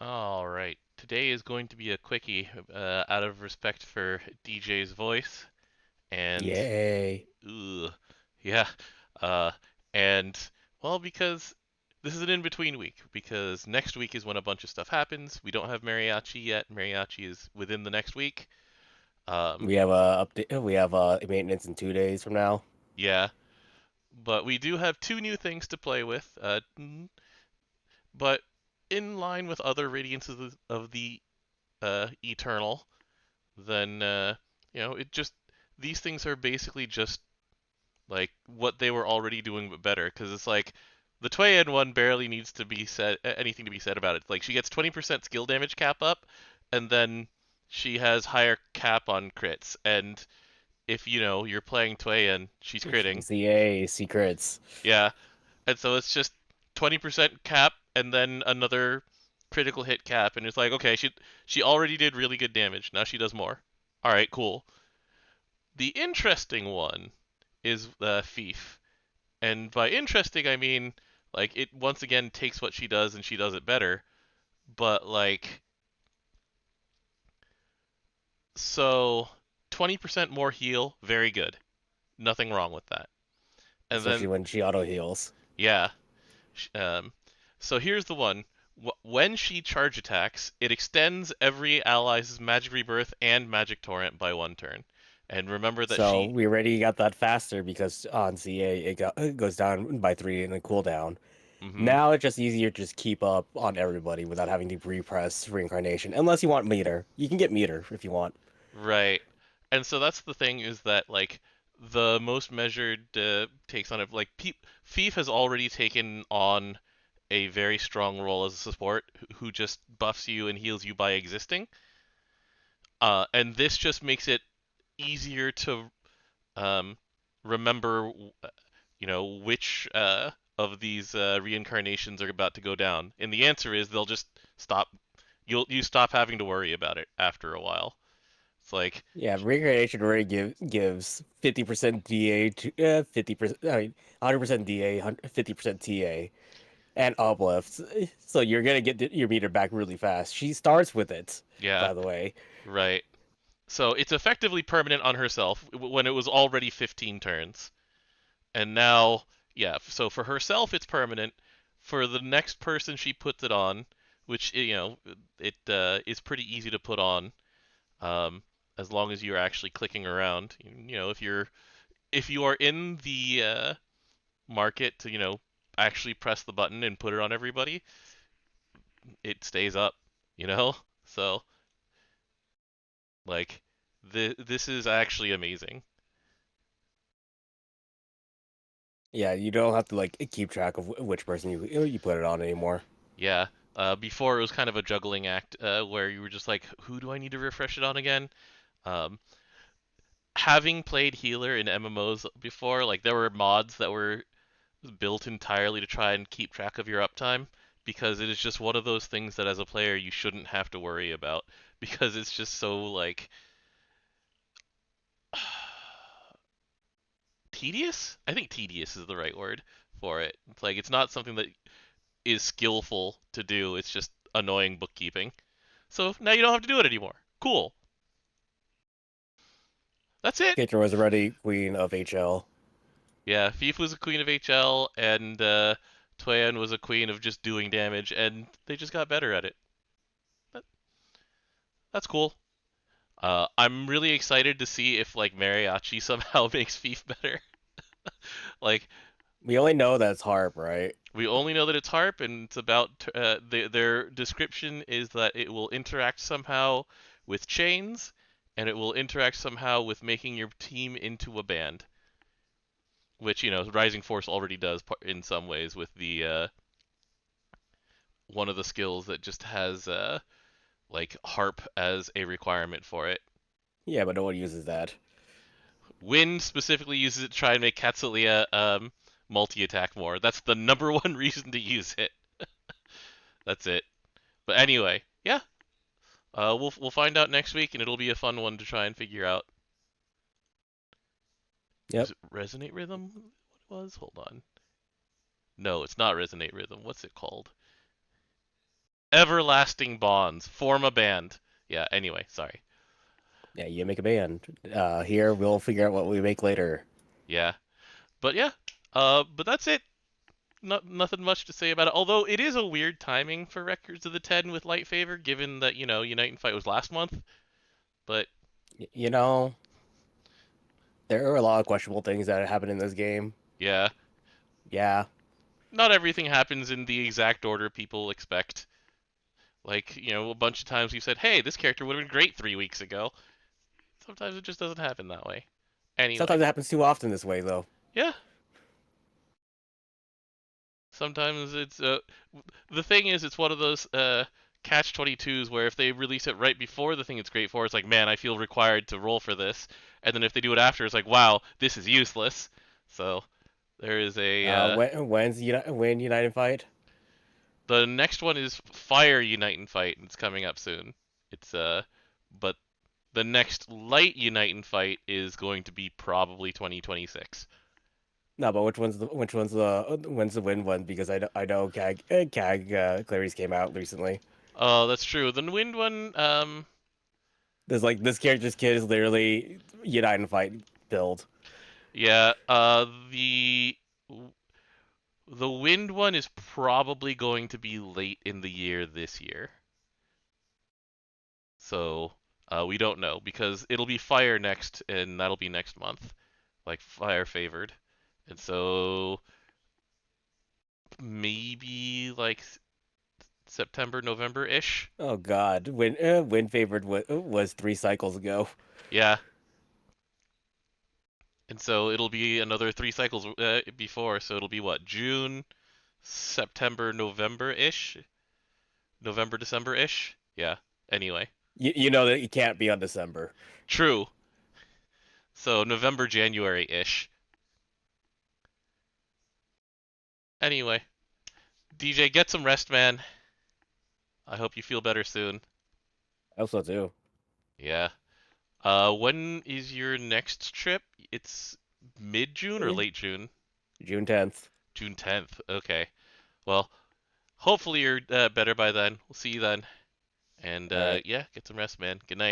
All right. Today is going to be a quickie, out of respect for DJ's voice, and Yay. ugh, yeah, uh, and well, because this is an in-between week, because next week is when a bunch of stuff happens. We don't have mariachi yet. Mariachi is within the next week. Um, We have a update. We have maintenance in 2 days from now. yeah, but we do have two new things to play with. But in line with other radiances of the Eternal, then it just these things are basically just like what they were already doing but better because it's like the Tweyen one barely needs to be said anything to be said about it. Like she gets 20% skill damage cap up, and then she has higher cap on crits. And if you're playing Tweyen, she's critting. CA secrets. Yeah, and so it's just 20% cap and then another critical hit cap, and it's like okay, she already did really good damage. Now she does more. All right, cool. The interesting one is Fif. And by interesting, I mean, like, it once again takes what she does and she does it better. But, like, so 20% more heal, very good. Nothing wrong with that. And Especially then, when she auto heals. yeah. Um, so here's the one. When she charge attacks, it extends every ally's magic rebirth and magic torrent by 1 turn. And remember that So she. we already got that faster because on CA it goes down by 3 in a cooldown. Mhm. Now it's just easier to just keep up on everybody without having to repress reincarnation. Unless you want meter. You can get meter if you want. Right. And so that's the thing is that like the most measured takes on it like Thief has already taken on a very strong role as a support who just buffs you and heals you by existing. And this just makes it easier to um, remember, which of these reincarnations are about to go down. And the answer is they'll just stop. You stop having to worry about it after a while. It's like Yeah, reincarnation already gives 50% DA to 50%, I mean 100% DA, 50% TA. And uplifts. So you're gonna get your meter back really fast. She starts with it, yeah, by the way. right. So it's effectively permanent on herself when it was already 15 turns. And now, yeah, so for herself it's permanent. For the next person she puts it on, which it is pretty easy to put on, um, as long as you're actually clicking around. If you are in the market to actually press the button and put it on everybody, it stays up. You know, so like this is actually amazing. Yeah, you don't have to like keep track of which person you put it on anymore. Yeah. Before it was kind of a juggling act where you were just like, who do I need to refresh it on again? Um, Having played healer in MMOs before, like there were mods that were built entirely to try and keep track of your uptime because it is just one of those things that as a player you shouldn't have to worry about because it's just so like tedious. I think tedious is the right word for it. It's like it's not something that is skillful to do. It's just annoying bookkeeping. So now you don't have to do it anymore. Cool. That's it. Keitra was already queen of HL. Yeah, Fief was a queen of HL, and Tweyen was a queen of just doing damage, and they just got better at it. That, that's cool. I'm really excited to see if like Mariachi somehow makes Fief better. Like We only know that's Harp, right? we only know that it's harp, and it's about their description is that it will interact somehow with chains, and it will interact somehow with making your team into a band, which Rising Force already does in some ways with the one of the skills that just has like harp as a requirement for it. Yeah, but no one uses that. Wind specifically uses it to try and make Katsulia multi attack more. That's the number one reason to use it. That's it. But anyway, yeah, we'll find out next week, and it'll be a fun one to try and figure out. Is Yep. it resonate rhythm? What it was? Hold on. No, it's not resonate rhythm. What's it called? Everlasting bonds. Form a band. Yeah, anyway, sorry. Yeah, you make a band. Here we'll figure out what we make later. Yeah. But yeah. But that's it. Nothing much to say about it. Although it is a weird timing for Records of the Ten with Light Favor, given that, Unite and Fight was last month. But You know, there are a lot of questionable things that happen in this game. yeah, Yeah, not everything happens in the exact order people expect. Like, a bunch of times you said, hey, this character would have been great 3 weeks ago. Sometimes it just doesn't happen that way. Anyway, sometimes it happens too often this way, though. yeah. Sometimes it's the thing is it's one of those catch 22s where if they release it right before the thing it's great for, it's like, man, I feel required to roll for this. And then if they do it after, it's like, wow, this is useless. So there is a When United fight? the next one is Fire Unite and Fight, and it's coming up soon. It's but the next Light Unite and Fight is going to be probably 2026. No, but when's the win one? Because I know CAG Clary's came out recently. Oh, that's true. The Wind one, There's like this character's kid is literally Unite and fight build. yeah, the Wind one is probably going to be late in the year this year. So we don't know because it'll be Fire next, and that'll be next month, like Fire favored, and so maybe like September, November ish. Oh God, win favored was 3 cycles ago. Yeah, and so it'll be another 3 cycles before. So it'll be what, June, September, November ish, November, December ish. Yeah. Anyway, You know that it can't be on December. true. So November, January ish. Anyway, DJ, get some rest, man. I hope you feel better soon. I hope so too. Yeah. When is your next trip? It's mid June or Eh, late June? June 10th. June 10th. Okay. Well, hopefully you're better by then. We'll see you then. And All right. yeah, get some rest, man. Good night.